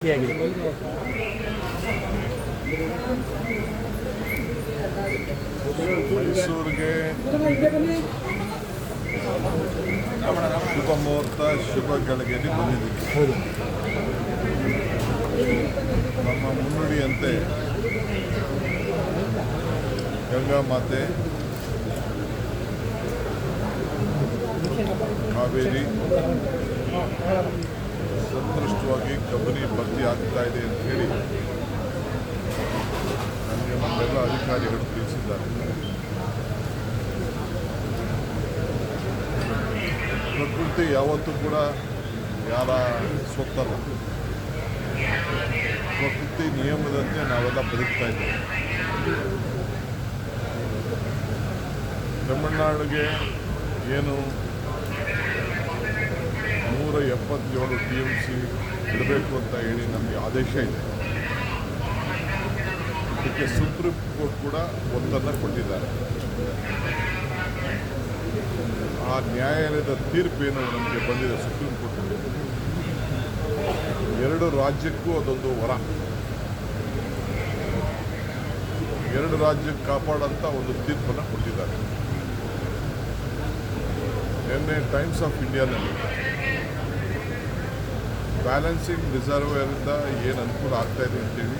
ಮೈಸೂರಿಗೆ ಶುಭ ಮುಹೂರ್ತ ಶುಭ ಗಳಿಗೆಯಲ್ಲಿ ಬಂದಿದ್ದೀವಿ. ನಮ್ಮ ಮುನ್ನುಡಿಯಂತೆ ಗಂಗಾ ಮಾತೆ ಕಾವೇರಿ ಸಂತೃಷ್ಟವಾಗಿ ಕಬಿನಿ ಭರ್ತಿ ಆಗ್ತಾ ಇದೆ ಅಂತ ಹೇಳಿ ನನಗೆ ನಮ್ಮೆಲ್ಲ ಅಧಿಕಾರಿಗಳು ತಿಳಿಸಿದ್ದಾರೆ. ಪ್ರಕೃತಿ ಯಾವತ್ತೂ ಕೂಡ ಯಾರ ಸ್ವತ್ತಲ್ಲ. ಪ್ರಕೃತಿ ನಿಯಮದಂತೆ ನಾವೆಲ್ಲ ಬದುಕ್ತಾ ಇದ್ದೇವೆ. ತಮಿಳುನಾಡಿಗೆ ಏನು 177 TMC ಇಡಬೇಕು ಅಂತ ಹೇಳಿ ನಮಗೆ ಆದೇಶ ಇದೆ. ಇದಕ್ಕೆ ಸುಪ್ರೀಂ ಕೋರ್ಟ್ ಕೂಡ ಒತ್ತನ್ನು ಕೊಟ್ಟಿದ್ದಾರೆ. ಆ ನ್ಯಾಯಾಲಯದ ತೀರ್ಪೇನು ನಮಗೆ ಬಂದಿದೆ ಸುಪ್ರೀಂ ಕೋರ್ಟ್ನಲ್ಲಿ, 2 ರಾಜ್ಯಕ್ಕೂ ಅದೊಂದು ವರ. 2 ರಾಜ್ಯಕ್ಕೆ ಕಾಪಾಡೋಂಥ ಒಂದು ತೀರ್ಪನ್ನು ಕೊಟ್ಟಿದ್ದಾರೆ. ನಿನ್ನೆ ಟೈಮ್ಸ್ ಆಫ್ ಇಂಡಿಯಾನಲ್ಲಿ ಬ್ಯಾಲೆನ್ಸಿಂಗ್ ರಿಸರ್ವೇರಿಂದ ಏನು ಅನುಕೂಲ ಆಗ್ತಾಯಿದೆ ಅಂತೇಳಿ,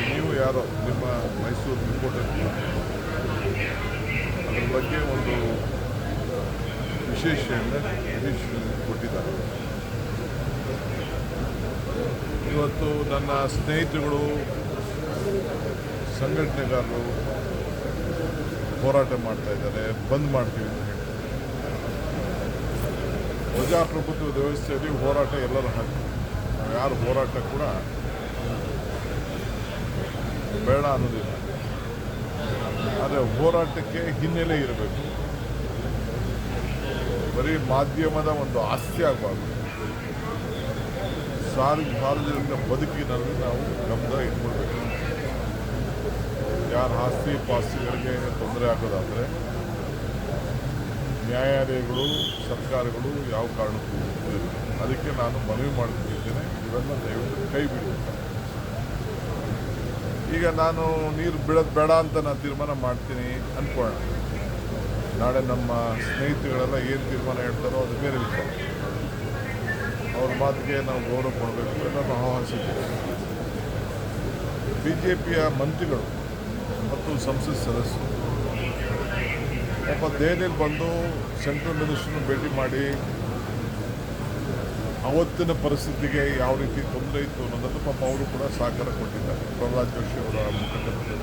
ನೀವು ಯಾರೋ ನಿಮ್ಮ ಮೈಸೂರು ರಿಪೋರ್ಟರ್ ಅದರ ಬಗ್ಗೆ ಒಂದು ವಿಶೇಷವನ್ನು ಕೊಟ್ಟಿದ್ದಾರೆ. ಇವತ್ತು ನನ್ನ ಸ್ನೇಹಿತರುಗಳು ಸಂಘಟನೆಗಾರರು ಹೋರಾಟ ಮಾಡ್ತಾ ಇದ್ದಾರೆ, ಬಂದ್ ಮಾಡ್ತೀವಿ ಅಂತ ಹೇಳಿ. ಪ್ರಜಾಪ್ರಭುತ್ವ ವ್ಯವಸ್ಥೆಯಲ್ಲಿ ಹೋರಾಟ ಎಲ್ಲರೂ ಹಾಕಿ, ನಾವು ಯಾರು ಹೋರಾಟ ಕೂಡ ಬೇಡ ಅನ್ನೋದಿಲ್ಲ. ಆದರೆ ಹೋರಾಟಕ್ಕೆ ಹಿನ್ನೆಲೆ ಇರಬೇಕು. ಬರೀ ಮಾಧ್ಯಮದ ಒಂದು ಆಸ್ತಿ ಆಗಬಾರ್ದು. ಸಾರ್ವಜನಿಕ ಬದುಕಿನಲ್ಲಿ ನಾವು ಗಮನ ಇಟ್ಕೊಳ್ಬೇಕು. ಯಾರ ಆಸ್ತಿ ಪಾಸ್ತಿಗಳಿಗೆ ತೊಂದರೆ ಆಗೋದಾದರೆ ನ್ಯಾಯಾಲಯಗಳು ಸರ್ಕಾರಗಳು ಯಾವ ಕಾರಣಕ್ಕೂ ಇಲ್ಲ. ಅದಕ್ಕೆ ನಾನು ಮನವಿ ಮಾಡ್ತಿದ್ದೇನೆ, ಇವೆಲ್ಲ ದಯವಿಟ್ಟು ಕೈ ಬಿಡಿ. ಈಗ ನಾನು ನೀರು ಬಿಡೋದು ಬೇಡ ಅಂತ ನಾನು ತೀರ್ಮಾನ ಮಾಡ್ತೀನಿ ಅಂದ್ಕೊಳ್ಳೋಣ. ನಾಳೆ ನಮ್ಮ ಸ್ನೇಹಿತರುಗಳೆಲ್ಲ ಏನು ತೀರ್ಮಾನ ಹೇಳ್ತಾರೋ ಅದು ಬೇರೆ ವಿಚಾರ. ಅವ್ರ ಮಾತಿಗೆ ನಾವು ಗೌರವ ಕೊಡಬೇಕು ಎಲ್ಲರೂ ಆಹ್ವಾನಿಸಿದ್ದೇವೆ. BJPಯ ಮಂತ್ರಿಗಳು ಮತ್ತು ಸಂಸತ್ ಸದಸ್ಯರು ಪಾಪ ದೆಹಲಿಯಲ್ಲಿ ಬಂದು ಸೆಂಟ್ರಲ್ ಮಿನಿಸ್ಟ್ರನ್ನು ಭೇಟಿ ಮಾಡಿ ಅವತ್ತಿನ ಪರಿಸ್ಥಿತಿಗೆ ಯಾವ ರೀತಿ ತೊಂದರೆ ಇತ್ತು ಅನ್ನೋದನ್ನು ಪಾಪ ಅವರು ಕೂಡ ಸಹಕಾರ ಕೊಟ್ಟಿದ್ದಾರೆ. ಪ್ರಹ್ಲಾದ್ ಜೋಶಿ ಅವರ ಮುಖಂಡರಲ್ಲಿ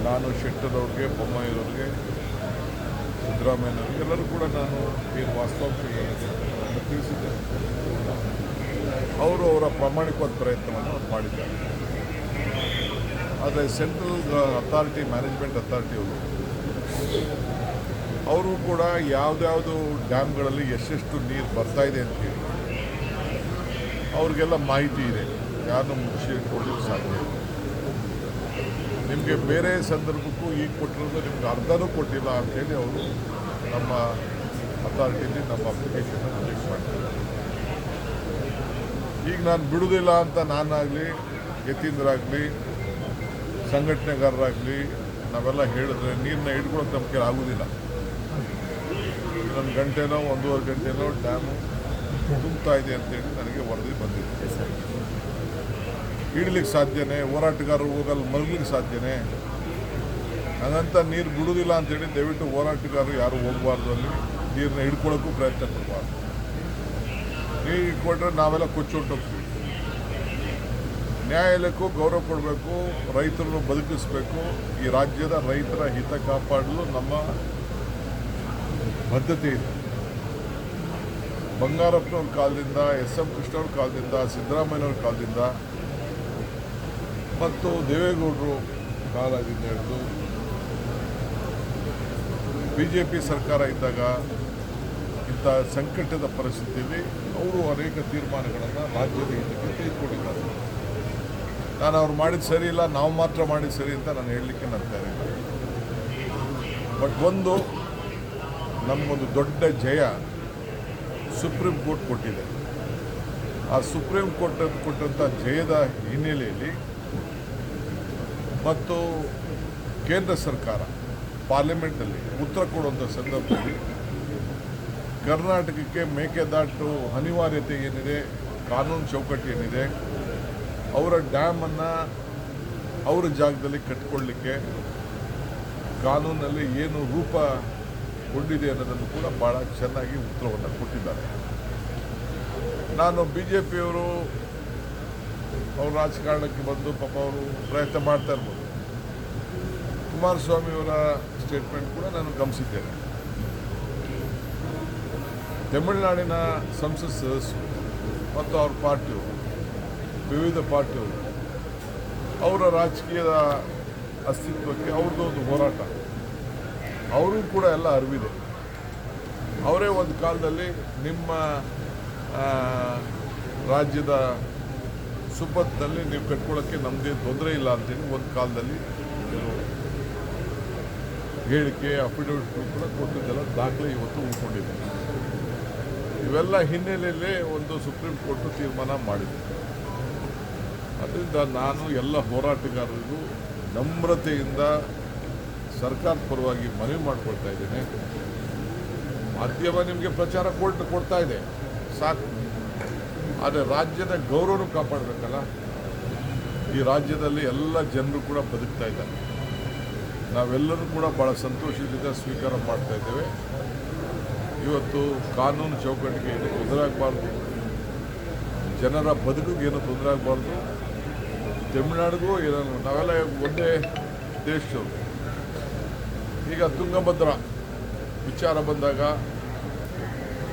ನಾನು ಶೆಟ್ಟರವ್ರಿಗೆ, ಬೊಮ್ಮಾಯಿಯವ್ರಿಗೆ, ಸಿದ್ದರಾಮಯ್ಯನವ್ರಿಗೆ ಎಲ್ಲರೂ ಕೂಡ ನಾನು ಏನು ವಾಸ್ತವಾಂಶ ತಿಳಿಸಿದ್ದೇನೆ. ಅವರು ಅವರ ಪ್ರಾಮಾಣಿಕವಾದ ಪ್ರಯತ್ನವನ್ನು ಮಾಡಿದ್ದಾರೆ. ಆದರೆ ಸೆಂಟ್ರಲ್ ಅಥಾರಿಟಿ, ಮ್ಯಾನೇಜ್ಮೆಂಟ್ ಅಥಾರಿಟಿ ಅವರು ಕೂಡ ಯಾವುದ್ಯಾವುದು ಡ್ಯಾಮ್ಗಳಲ್ಲಿ ಎಷ್ಟೆಷ್ಟು ನೀರು ಬರ್ತಾಯಿದೆ ಅಂತೇಳಿ ಅವ್ರಿಗೆಲ್ಲ ಮಾಹಿತಿ ಇದೆ. ಯಾರನ್ನೂ ಮುಚ್ಚಿ ಕೊಡಲಿಕ್ಕೆ ಸಾಧ್ಯ ಇಲ್ಲ. ನಿಮಗೆ ಬೇರೆ ಸಂದರ್ಭಕ್ಕೂ ಈಗ ಕೊಟ್ಟಿರೋದು ನಿಮ್ಗೆ ಅರ್ಧನೂ ಕೊಟ್ಟಿಲ್ಲ ಅಂಥೇಳಿ ಅವರು ನಮ್ಮ ಅಥಾರಿಟಿಲಿ ನಮ್ಮ ಅಪ್ಲಿಕೇಶನ್ನ ರಿಜೆಕ್ಟ್ ಮಾಡ್ತಾರೆ. ಈಗ ನಾನು ಬಿಡುವುದಿಲ್ಲ ಅಂತ ನಾನಾಗಲಿ, ಯತೀಂದ್ರಾಗಲಿ, ಸಂಘಟನೆಗಾರರಾಗಲಿ ನಾವೆಲ್ಲ ಹೇಳಿದ್ರೆ ನೀರನ್ನ ಹಿಡ್ಕೊಳ್ಳೋಕೆ ನಮ್ಮ ಕೈಲಿ ಆಗೋದಿಲ್ಲ. ಇನ್ನೊಂದು ಗಂಟೆನೋ 1.5 ಗಂಟೆನೋ ಡ್ಯಾಮು ತುಂಬುತ್ತಾ ಇದೆ ಅಂತೇಳಿ ನನಗೆ ವರದಿ ಬಂದಿದೆ. ಹಿಡ್ಲಿಕ್ಕೆ ಸಾಧ್ಯನೇ? ಹೋರಾಟಗಾರರು ಹೋಗಲ್ಲಿ ಮಲಗಲಿಕ್ಕೆ ಸಾಧ್ಯನೇ? ಹಾಗಂತ ನೀರು ಬಿಡುವುದಿಲ್ಲ ಅಂತೇಳಿ ದಯವಿಟ್ಟು ಹೋರಾಟಗಾರರು ಯಾರು ಹೋಗಬಾರ್ದು, ಅಲ್ಲಿ ನೀರನ್ನ ಹಿಡ್ಕೊಳ್ಳೋಕ್ಕೂ ಪ್ರಯತ್ನ ಪಡಬಾರ್ದು. ನೀರು ಇಟ್ಕೊಂಡ್ರೆ ನಾವೆಲ್ಲ ಕೊಚ್ಚೊಟ್ಟೋಗ್ತೀವಿ. ನ್ಯಾಯಾಲಯಕ್ಕೂ ಗೌರವ ಕೊಡಬೇಕು, ರೈತರನ್ನು ಬದುಕಿಸಬೇಕು. ಈ ರಾಜ್ಯದ ರೈತರ ಹಿತ ಕಾಪಾಡಲು ನಮ್ಮ ಬದ್ಧತೆ ಇದೆ. ಬಂಗಾರಪ್ಪನವ್ರ ಕಾಲದಿಂದ, SM ಕೃಷ್ಣವ್ರ ಕಾಲದಿಂದ, ಸಿದ್ದರಾಮಯ್ಯನವ್ರ ಕಾಲದಿಂದ ಮತ್ತು ದೇವೇಗೌಡರು ಕಾಲದಿಂದ ಹಿಡಿದು BJP ಸರ್ಕಾರ ಇದ್ದಾಗ ಇಂಥ ಸಂಕಟದ ಪರಿಸ್ಥಿತಿಯಲ್ಲಿ ಅವರು ಅನೇಕ ತೀರ್ಮಾನಗಳನ್ನು ರಾಜ್ಯದ ಹಿತಕ್ಕೆ ತೆಗೆದುಕೊಂಡಿದ್ದಾರೆ. ನಾನು ಅವ್ರು ಮಾಡಿದ್ದು ಸರಿ ಇಲ್ಲ, ನಾವು ಮಾತ್ರ ಮಾಡಿದ್ದು ಸರಿ ಅಂತ ನಾನು ಹೇಳಲಿಕ್ಕೆ ನನ್ನ ತಯಾರಿಲ್ಲ. ಬಟ್ ಒಂದು ನಮಗೊಂದು ದೊಡ್ಡ ಜಯ ಸುಪ್ರೀಂ ಕೋರ್ಟ್ ಕೊಟ್ಟಿದೆ. ಆ ಸುಪ್ರೀಂ ಕೋರ್ಟ್ ಕೊಟ್ಟಂಥ ಜಯದ ಹಿನ್ನೆಲೆಯಲ್ಲಿ ಮತ್ತು ಕೇಂದ್ರ ಸರ್ಕಾರ ಪಾರ್ಲಿಮೆಂಟಲ್ಲಿ ಉತ್ತರ ಕೊಡುವಂಥ ಸಂದರ್ಭದಲ್ಲಿ ಕರ್ನಾಟಕಕ್ಕೆ ಮೇಕೆದಾಟು ಅನಿವಾರ್ಯತೆ ಏನಿದೆ, ಕಾನೂನು ಚೌಕಟ್ಟು ಏನಿದೆ, ಅವರ ಡ್ಯಾಮನ್ನು ಅವರ ಜಾಗದಲ್ಲಿ ಕಟ್ಕೊಳ್ಳಿಕ್ಕೆ ಕಾನೂನಲ್ಲಿ ಏನು ರೂಪಗೊಂಡಿದೆ ಅನ್ನೋದನ್ನು ಕೂಡ ಭಾಳ ಚೆನ್ನಾಗಿ ಉತ್ತರವನ್ನು ಕೊಟ್ಟಿದ್ದಾರೆ. ನಾನು BJPಯವರು ಅವ್ರ ರಾಜಕಾರಣಕ್ಕೆ ಬಂದು ಪಾಪ ಅವರು ಪ್ರಯತ್ನ ಮಾಡ್ತಾ ಇರ್ಬೋದು. ಕುಮಾರಸ್ವಾಮಿಯವರ ಸ್ಟೇಟ್ಮೆಂಟ್ ಕೂಡ ನಾನು ಗಮನಿಸಿದ್ದೇನೆ. ತಮಿಳುನಾಡಿನ ಸಂಸತ್ ಸದಸ್ಯರು ಮತ್ತು ಅವ್ರ ಪಾರ್ಟಿಯವರು, ವಿವಿಧ ಪಾರ್ಟಿಯವರು, ಅವರ ರಾಜಕೀಯದ ಅಸ್ತಿತ್ವಕ್ಕೆ ಅವ್ರದ್ದು ಒಂದು ಹೋರಾಟ, ಅವರು ಕೂಡ ಎಲ್ಲ ಅರಿವಿದೆ. ಅವರೇ ಒಂದು ಕಾಲದಲ್ಲಿ ನಿಮ್ಮ ರಾಜ್ಯದ ಸುಪತ್ನಲ್ಲಿ ನೀವು ಕಟ್ಕೊಳ್ಳೋಕ್ಕೆ ನಮ್ಮದೇನು ತೊಂದರೆ ಇಲ್ಲ ಅಂತೇಳಿ ಒಂದು ಕಾಲದಲ್ಲಿ ಕೆಲವು ಹೇಳಿಕೆ, ಅಫಿಡವಿಟ್ಗಳು ಕೂಡ ಕೊಟ್ಟಿದ್ದೆಲ್ಲ ದಾಖಲೆ ಇವತ್ತು ಉಳ್ಕೊಂಡಿದೆ. ಇವೆಲ್ಲ ಹಿನ್ನೆಲೆಯಲ್ಲೇ ಒಂದು ಸುಪ್ರೀಂ ಕೋರ್ಟ್ ತೀರ್ಮಾನ ಮಾಡಿದೆ. ಅದರಿಂದ ನಾನು ಎಲ್ಲ ಹೋರಾಟಗಾರರಿಗೂ ನಮ್ರತೆಯಿಂದ ಸರ್ಕಾರದ ಪರವಾಗಿ ಮನವಿ ಮಾಡ್ಕೊಳ್ತಾ ಇದ್ದೇನೆ. ಮಾಧ್ಯಮ ನಿಮಗೆ ಪ್ರಚಾರ ಕೊಡ್ತಾ ಇದೆ, ಸಾಕು. ಆದರೆ ರಾಜ್ಯದ ಗೌರವನೂ ಕಾಪಾಡಬೇಕಲ್ಲ. ಈ ರಾಜ್ಯದಲ್ಲಿ ಎಲ್ಲ ಜನರು ಕೂಡ ಬದುಕ್ತಾ ಇದ್ದಾರೆ. ನಾವೆಲ್ಲರೂ ಕೂಡ ಭಾಳ ಸಂತೋಷದಿಂದ ಸ್ವೀಕಾರ ಮಾಡ್ತಾ ಇದ್ದೇವೆ. ಇವತ್ತು ಕಾನೂನು ಚೌಕಟ್ಟಿಗೆ ಏನು ತೊಂದರೆ ಆಗಬಾರ್ದು, ಜನರ ಬದುಕಿಗೆ ಏನು ತೊಂದರೆ ಆಗಬಾರ್ದು. ತಮಿಳುನಾಡಿಗೂ ಏನೋ ನಾವೆಲ್ಲ ಒಂದೇ ದೇಶದವರು. ಈಗ ತುಂಗಭದ್ರಾ ವಿಚಾರ ಬಂದಾಗ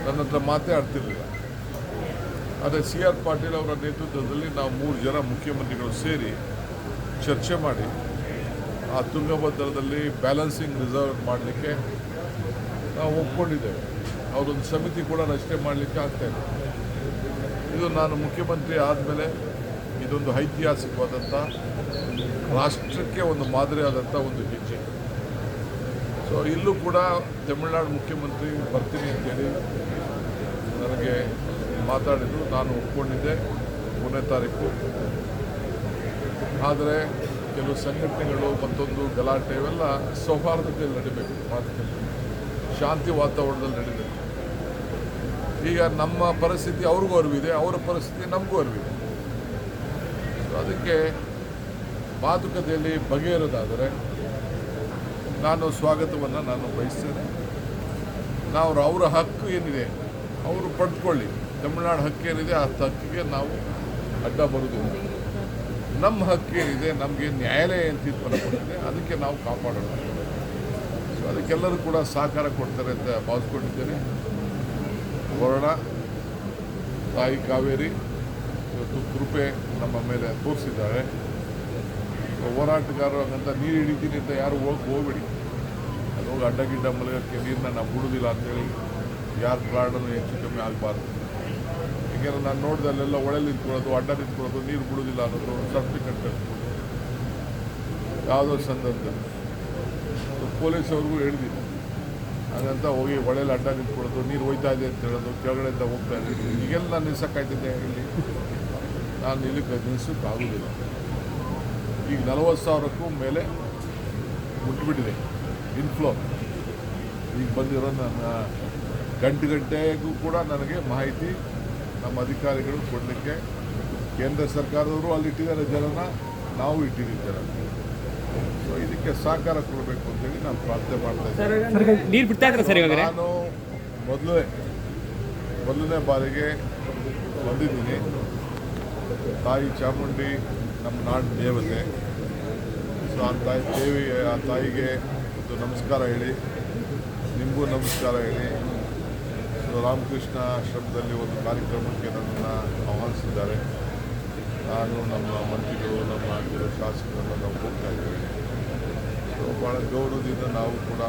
ನನ್ನ ಹತ್ರ ಮಾತೇ ಆಡ್ತಿರ್ಲಿಲ್ಲ. ಆದರೆ CR ಪಾಟೀಲ್ ಅವರ ನೇತೃತ್ವದಲ್ಲಿ ನಾವು 3 ಜನ ಮುಖ್ಯಮಂತ್ರಿಗಳು ಸೇರಿ ಚರ್ಚೆ ಮಾಡಿ ಆ ತುಂಗಭದ್ರದಲ್ಲಿ ಬ್ಯಾಲೆನ್ಸಿಂಗ್ ರಿಸರ್ವ್ ಮಾಡಲಿಕ್ಕೆ ನಾವು ಒಪ್ಕೊಂಡಿದ್ದೇವೆ. ಅವರೊಂದು ಸಮಿತಿ ಕೂಡ ರಚನೆ ಮಾಡಲಿಕ್ಕೆ ಆಗ್ತಾಯಿದೆ. ಇದು ನಾನು ಮುಖ್ಯಮಂತ್ರಿ ಆದಮೇಲೆ ಇದೊಂದು ಐತಿಹಾಸಿಕವಾದಂಥ, ರಾಷ್ಟ್ರಕ್ಕೆ ಒಂದು ಮಾದರಿಯಾದಂಥ ಒಂದು ಹೆಜ್ಜೆ. ಸೊ ಇಲ್ಲೂ ಕೂಡ ತಮಿಳುನಾಡು ಮುಖ್ಯಮಂತ್ರಿ ಬರ್ತೀನಿ ಅಂತೇಳಿ ನನಗೆ ಮಾತಾಡಿದ್ದು, ನಾನು ಒಪ್ಕೊಂಡಿದ್ದೆ 3ನೇ ತಾರೀಕು. ಆದರೆ ಕೆಲವು ಸಂಘಟನೆಗಳು ಮತ್ತೊಂದು ಗಲಾಟೆ ಇವೆಲ್ಲ ಸೌಹಾರ್ದತೆಯಲ್ಲಿ ನಡಿಬೇಕು, ಮಾತುಕತೆ ಶಾಂತಿ ವಾತಾವರಣದಲ್ಲಿ ನಡೀಬೇಕು. ಈಗ ನಮ್ಮ ಪರಿಸ್ಥಿತಿ ಅವ್ರಿಗೂ ಅರಿವಿದೆ, ಅವರ ಪರಿಸ್ಥಿತಿ ನಮಗೂ ಅರಿವಿದೆ. ಅದಕ್ಕೆ ಮಾತುಕತೆಯಲ್ಲಿ ಬಗೆಹರಿದಾದರೆ ನಾನು ಸ್ವಾಗತವನ್ನು ನಾನು ಬಯಸ್ತೇನೆ. ನಾವು ಅವರ ಹಕ್ಕು ಏನಿದೆ ಅವರು ಪಡೆದುಕೊಳ್ಳಿ. ತಮಿಳುನಾಡು ಹಕ್ಕೇನಿದೆ ಆ ಹಕ್ಕಿಗೆ ನಾವು ಅಡ್ಡ ಬರುವುದಿಲ್ಲ. ನಮ್ಮ ಹಕ್ಕೇನಿದೆ, ನಮಗೆ ನ್ಯಾಯಾಲಯ ಏನು ತೀರ್ಪನ್ನು ಕೊಟ್ಟಿದೆ ಅದಕ್ಕೆ ನಾವು ಕಾಪಾಡೋಣ. ಸೊ ಅದಕ್ಕೆಲ್ಲರೂ ಕೂಡ ಸಹಕಾರ ಕೊಡ್ತಾರೆ ಅಂತ ಭಾವಿಸ್ಕೊಂಡಿದ್ದೇನೆ. ಹೊರಡ ತಾಯಿ ಕಾವೇರಿ ಇವತ್ತು ಕೃಪೆ ನಮ್ಮ ಮೇಲೆ ತೋರಿಸಿದ್ದಾರೆ. ಹೋರಾಟಗಾರರು ಹಂಗಂತ ನೀರು ಹಿಡಿತೀನಿ ಅಂತ ಯಾರು ಹೋಗ್ಬೇಡಿ. ಅದು ಹೋಗಿ ಅಡ್ಡಗಿಡ್ಡ ಮಲಗಕ್ಕೆ ನೀರನ್ನ ನಾವು ಬಿಡೋದಿಲ್ಲ ಅಂತೇಳಿ ಯಾರ ಪ್ರಾಣನೂ ಹೆಚ್ಚು ಕಮ್ಮಿ ಆಗಬಾರ್ದು. ಯಾಕೆಂದ್ರೆ ನಾನು ನೋಡಿದೆ ಅಲ್ಲೆಲ್ಲ ಒಳಗೆ ನಿಂತ್ಕೊಳ್ಳೋದು, ಅಡ್ಡ ನಿಂತ್ಕೊಳ್ಳೋದು, ನೀರು ಬಿಡೋದಿಲ್ಲ ಅನ್ನೋದು ಸರ್ಟಿಫಿಕೇಟ್ ಕಟ್ಕೊಂಡು ಯಾವುದೋ ಸಂದರ್ಭದಲ್ಲಿ ಪೊಲೀಸವ್ರಿಗೂ ಹೇಳಿದ್ದೀನಿ. ಹಾಗಂತ ಹೋಗಿ ಒಳ್ಳೆಯಲ್ಲಿ ಅಡ್ಡ ನಿಂತ್ಕೊಳ್ಳೋದು, ನೀರು ಹೋಯ್ತಾ ಇದೆ ಅಂತ ಹೇಳೋದು, ಕೆಳಗಡೆಯಿಂದ ಹೋಗ್ತಾ ಇದ್ದೀನಿ. ಈಗೆಲ್ಲ ನಾನು ನಿಲ್ಸೋಕ್ಕಾಯ್ತಿದ್ದೆ ಇಲ್ಲಿ, ನಾನು ಇಲ್ಲಿ ನಿಲ್ಸೋಕ್ಕಾಗೋದಿಲ್ಲ. ಈಗ 40,000ಕ್ಕೂ ಮೇಲೆ ಮುಟ್ಬಿಟ್ಟಿದೆ ಇನ್ಫ್ಲೋ. ಈಗ ಬಂದಿರೋ ನನ್ನ ಗಂಟೆಗೂ ಕೂಡ ನನಗೆ ಮಾಹಿತಿ ನಮ್ಮ ಅಧಿಕಾರಿಗಳು ಕೊಡಲಿಕ್ಕೆ, ಕೇಂದ್ರ ಸರ್ಕಾರದವರು ಅಲ್ಲಿಟ್ಟಿದ್ದಾರೆ ಜನನ, ನಾವು ಇಟ್ಟಿದ್ದೀವಿ ಜನ. ಸೊ ಇದಕ್ಕೆ ಸಹಕಾರ ಕೊಡಬೇಕು ಅಂತೇಳಿ ನಾನು ಪ್ರಾರ್ಥನೆ ಮಾಡ್ತಾ ಇದ್ದೀನಿ. ನಾನು ಮೊದಲನೇ ಬಾರಿಗೆ ಬಂದಿದ್ದೀನಿ. ತಾಯಿ ಚಾಮುಂಡಿ ನಮ್ಮ ನಾಡಿನ ದೇವತೆ. ಸೊ ಆ ತಾಯಿಗೆ ಒಂದು ನಮಸ್ಕಾರ ಹೇಳಿ, ನಿಮಗೂ ನಮಸ್ಕಾರ ಹೇಳಿ. ಸೊ ರಾಮಕೃಷ್ಣ ಆಶ್ರಮದಲ್ಲಿ ಒಂದು ಕಾರ್ಯಕ್ರಮಕ್ಕೆ ನನ್ನನ್ನು ಆಹ್ವಾನಿಸಿದ್ದಾರೆ. ನಾನು ನಮ್ಮ ಮಂತ್ರಿಗಳು, ನಮ್ಮ ಕೆಲವು ಶಾಸಕರೆಲ್ಲ ನಾವು ಹೋಗ್ತಾ ಇದ್ದೇವೆ. ಸೊ ಭಾಳ ಗೌರವದಿಂದ ನಾವು ಕೂಡ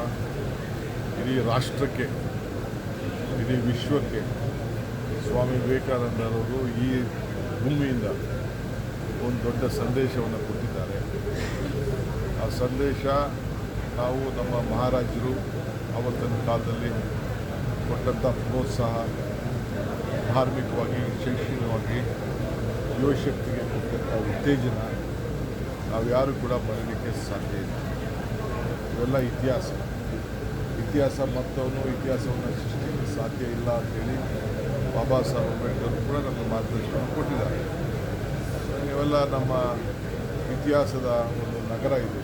ಇಡೀ ರಾಷ್ಟ್ರಕ್ಕೆ, ಇಡೀ ವಿಶ್ವಕ್ಕೆ ಸ್ವಾಮಿ ವಿವೇಕಾನಂದರವರು ಈ ಭೂಮಿಯಿಂದ ಒಂದು ದೊಡ್ಡ ಸಂದೇಶವನ್ನು ಕೊಟ್ಟಿದ್ದಾರೆ. ಆ ಸಂದೇಶ ನಾವು ನಮ್ಮ ಮಹಾರಾಜರು ಆವತ್ತಿನ ಕಾಲದಲ್ಲಿ ಕೊಟ್ಟಂಥ ಪ್ರೋತ್ಸಾಹ, ಧಾರ್ಮಿಕವಾಗಿ ಶೈಕ್ಷಣಿಕವಾಗಿ ಯುವಶಕ್ತಿಗೆ ಕೊಟ್ಟಂಥ ಉತ್ತೇಜನ ನಾವು ಯಾರು ಕೂಡ ಮರೀಲಿಕ್ಕೆ ಸಾಧ್ಯ ಇಲ್ಲ. ಇವೆಲ್ಲ ಇತಿಹಾಸ ಮತ್ತವನು ಇತಿಹಾಸವನ್ನು ಸೃಷ್ಟಿಸಲು ಸಾಧ್ಯ ಇಲ್ಲ ಅಂತೇಳಿ ಬಾಬಾ ಸಾಹೇಬ್ ಅಂಬೇಡ್ಕರ್ ಕೂಡ ನಮಗೆ ಮಾರ್ಗದರ್ಶನ ಕೊಟ್ಟಿದ್ದಾರೆ. ಇವೆಲ್ಲ ನಮ್ಮ ಇತಿಹಾಸದ ಒಂದು ನಗರ ಇದು.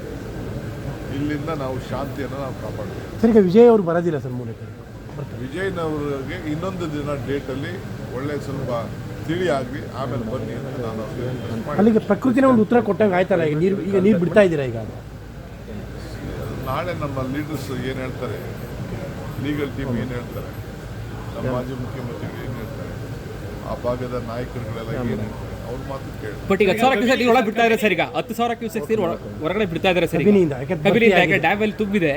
ಇಲ್ಲಿಂದ ನಾವು ಶಾಂತಿಯನ್ನು ನಾವು ಕಾಪಾಡ್ತೀವಿ. ಸರ್, ಈಗ ವಿಜಯ್ ಅವರು ಬರೋದಿಲ್ಲ ಸರ್ ಮೂಲಕ. ವಿಜಯ್ನವ್ರಿಗೆ ಇನ್ನೊಂದು ದಿನ ಡೇಟಲ್ಲಿ ಒಳ್ಳೆ ಸ್ವಲ್ಪ ತಿಳಿ ಆಗಲಿ, ಆಮೇಲೆ ಬನ್ನಿ ಅಂತ ನಾನು ಅಲ್ಲಿಗೆ ಪ್ರಕೃತಿನ ಒಂದು ಉತ್ತರ ಕೊಟ್ಟಂಗೆ ಆಯ್ತಲ್ಲ. ಈಗ ನೀರು ಬಿಡ್ತಾ ಇದ್ದೀರಾ ಈಗ? ನಾಳೆ ನಮ್ಮ ಲೀಡರ್ಸ್ ಏನು ಹೇಳ್ತಾರೆ, ಲೀಗಲ್ ಟೀಮ್ ಏನು ಹೇಳ್ತಾರೆ, ನಮ್ಮ ಮಾಜಿ ಮುಖ್ಯಮಂತ್ರಿಗಳು ಏನು ಹೇಳ್ತಾರೆ, ಆ ಭಾಗದ ನಾಯಕರುಗಳೆಲ್ಲ ಏನು ಹೇಳ್ತಾರೆ, ಅವ್ರ ಮಾತು ಕೇಳಿ. ಬಟ್ ಈಗ 10,000 ಕ್ಯೂಸೆಕ್ ಒಳಗೆ ಬಿಡ್ತಾ ಇದ್ದಾರೆ ಸರ್. ಈಗ 10,000 ಕ್ಯೂಸೆಕ್ ಹೊರಗಡೆ ಬಿಡ್ತಾ ಇದ್ದಾರೆ ಸರ್. ಕಬಿನಿಯಿಂದ ಡ್ಯಾಮ್ ಅಲ್ಲಿ ತುಂಬಿದೆ.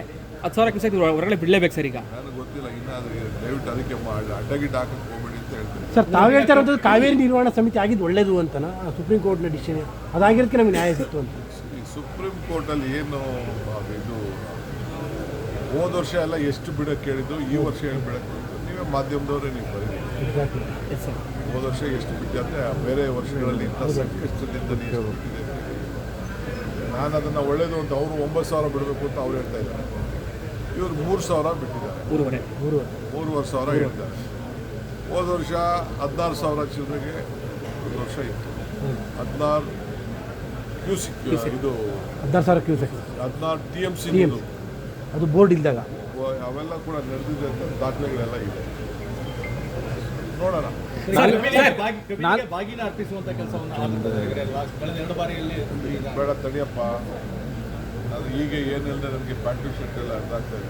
10,000 ಕ್ಯೂಸೆಕ್ ಹೊರಗಡೆ ಬಿಡಲೇಬೇಕು ಸರ್. ಈಗ ನನಗೆ ಗೊತ್ತಿಲ್ಲ, ಇನ್ನಾದ್ರೆ ದಯವಿಟ್ಟು ಅದಕ್ಕೆ ಅಡ್ಡಗಿಡ್ಡ ಹಾಕಕ್ಕೆ ಹೋಗಬೇಡಿ ಅಂತ ಹೇಳ್ತೀನಿ. ಸರ್, ತಾವು ಹೇಳ್ತಾ ಇರೋದು ಕಾವೇರಿ ನಿರ್ವಹಣಾ ಸಮಿತಿ ಆಗಿದ್ದು ಒಳ್ಳೇದು ಅಂತನಾ? ಸುಪ್ರೀಂ ಕೋರ್ಟ್ನ ಡಿಸಿಷನ್ ಅದಾಗಿರೋದಕ್ಕೆ ನಮಗೆ ನ್ಯಾಯ ಸಿಕ್ತು ಅಂತ. ಈ ಸುಪ್ರೀಂ ಕೋರ್ಟಲ್ಲಿ ಏನು ಇದು ಹೋದ ವರ್ಷ ಎಲ್ಲ ಎಷ್ಟು ಬಿಡಕ್ಕೆ ಹೇಳಿದ್ದು, ಈ ವರ್ಷ ಏನು ಬಿಡಕ್ಕೆ ನೀವೇ ಮಾಧ್ಯಮದವರೇ ನೀವು ಬರೀರಿ. ಹೋದ ವರ್ಷ ಎಷ್ಟು ಬಿಟ್ಟಿದೆ, ಬೇರೆ ವರ್ಷಗಳಲ್ಲಿ ಇಂಥ ಸಂಕಷ್ಟದಿಂದ ನೀರು ಬಿಟ್ಟಿದೆ. ನಾನು ಅದನ್ನು ಒಳ್ಳೇದು ಅಂತ ಅವರು 9,000 ಬಿಡಬೇಕು ಅಂತ ಅವ್ರು ಹೇಳ್ತಾ ಇದ್ದಾರೆ. ಇವರು 3,000 ಬಿಟ್ಟಿದ್ದಾರೆ. 3,500 ಹೇಳ್ತಾರೆ. ಹೋದ ವರ್ಷ 16,000 ಚಿಲ್ಲರೆಗೆ ಒಂದು ವರ್ಷ ಇತ್ತು. 16 ಕ್ಯೂಸಿಕ್ ಇದು 16,000 ಕ್ಯೂಸೆಕ್ 16 TMC ಅದು ಬೋರ್ಡ್ ಇದ್ದಾಗ ಅವೆಲ್ಲ ಕೂಡ ನಡೆದಿದೆ ಅಂತ ದಾಖಲೆಗಳೆಲ್ಲ ಇದೆ. ನೋಡೋಣ. ಬಾಗಿನ ಅರ್ಪಿಸುವಂತ ಕೆಲಸವನ್ನು ಕಳೆದ 2 ಬಾರಿಯಲ್ಲಿ ಬೇಡ ತಡಿಯಪ್ಪ, ಅದು ಈಗ ಏನಿಲ್ಲದೆ ನನಗೆ ಪ್ಯಾಂಟು ಶರ್ಟ್ ಎಲ್ಲ ಅರ್ಥ ಆಗ್ತಾ ಇದೆ.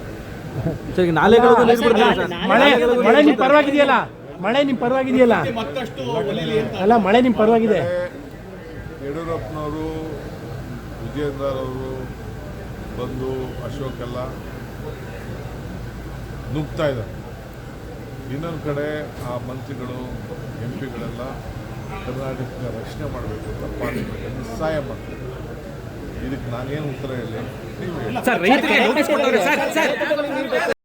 ಮಳೆ ನಿಮ್ಮ ಪರವಾಗಿದೆಯಲ್ಲ? ಮತ್ತಷ್ಟು ಅಲ್ಲ, ಮಳೆ ನಿಮ್ಮ ಪರವಾಗಿದೆ. ಯಡಿಯೂರಪ್ಪನವರು, ವಿಜಯೇಂದ್ರ ಅವರು ಬಂದು ಅಶೋಕ್ ಎಲ್ಲ ನುಗ್ತಾ ಇದ್ದಾರೆ. ಇನ್ನೊಂದು ಕಡೆ ಆ ಮಂತ್ರಿಗಳು MP ಗಳೆಲ್ಲ ಕರ್ನಾಟಕದ ರಕ್ಷಣೆ ಮಾಡಬೇಕು ಅಂತ ಪಾರ್ಲಿಮೆಂಟಲ್ಲಿ ಸಹಾಯ ಮಾಡ್ತಾರೆ. ಇದಕ್ಕೆ ನಾನೇನು ಉತ್ತರ ಹೇಳಿ ನೀವು ಹೇಳಿ.